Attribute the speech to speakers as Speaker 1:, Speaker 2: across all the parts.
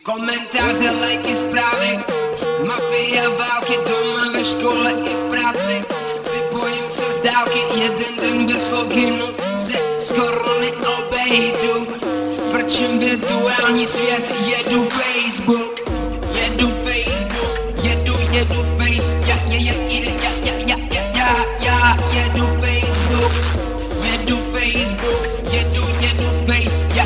Speaker 1: Komentáře, lajky, zprávy, mafie, války, doma, ve škole i v práci. Připojím se z dálky, jeden den bez loginu se skoro neobejdu. Prčím virtuální svět, jedu Facebook, jedu Facebook, jedu Face, já jedu Facebook, jedu Facebook, jedu Face, já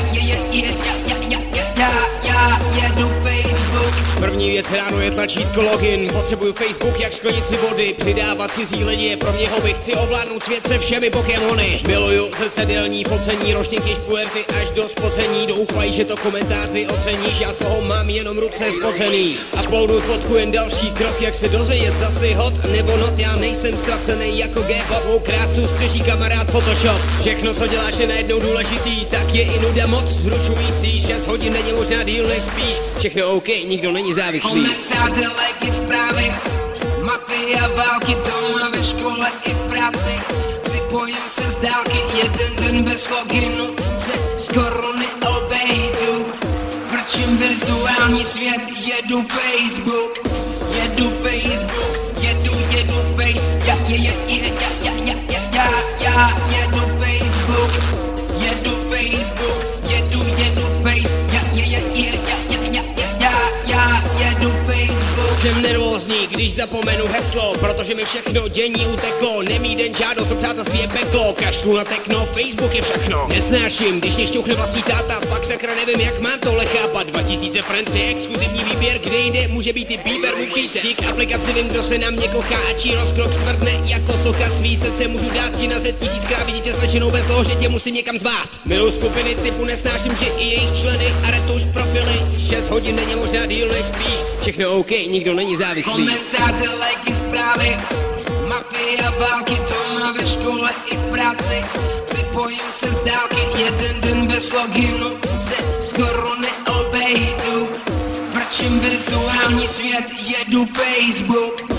Speaker 1: jedu Facebook.
Speaker 2: První věc ráno je tlačítko login. Potřebuju Facebook jak sklenici vody. Přidávat cizí lidi je pro mě hobby. Chci ovládnout svět se všemi Pokémony. Miluju zrcadélní focení, roštěnky, špuerty až do spocení. Doufají, že to komentáři oceníš. Já z toho mám jenom ruce spocený. Uploaduju fotku, jen další krok, jak se dozvědět, zase hot nebo not. Já nejsem ztracený jako G-pop. Mou krásu střeží kamarád Photoshop. Všechno, co děláš, je najednou důležitý. Tak je i nuda moc zrušující. 6 hodin není možná díl než spíš. Všechno OK, nikdo není závislý.
Speaker 1: Komentáře, lajky, zprávy, mafie, války, doma, ve škole i v práci. Připojím se z dálky, jeden den bez loginu se skoro neobejdu. Prčím virtuální svět, jedu Facebook, jedu Facebook, jedu Face, já jedu Facebook, jedu Facebook, jedu Face, já jedu Facebook.
Speaker 2: Jsem nervózní, když zapomenu heslo, protože mi všechno dění uteklo. Nemý den žádost o přátelství je peklo. Kašlu na tekno, Facebook je všechno. Nesnáším, když mě šťouchne vlastní táta, pak sakra nevím, jak mám tohle chápat. 2000 Francie, exkluzivní výběr, kde jinde může být i Bieber, můj přítel. Dík aplikaci vím, kdo se na mě kochá, a čí rozkrok stvrdne jako socha. Svý srdce můžu dát ti na Z tisíckrát, vidíte slečenou bez toho, že tě musím někam zvát. Miluji skupiny typu, nesnáším, že i jejich členy a retuš profily. 6 hodin není možná díl než spíš. Všechno OK, nikdo není závislý.
Speaker 1: Komentáře, lajky, zprávy, mafie, války, doma, ve škole i v práci. Připojím se z dálky, jeden den bez loginu se skoro neobejdu. Prčím virtuální svět, jedu Facebook.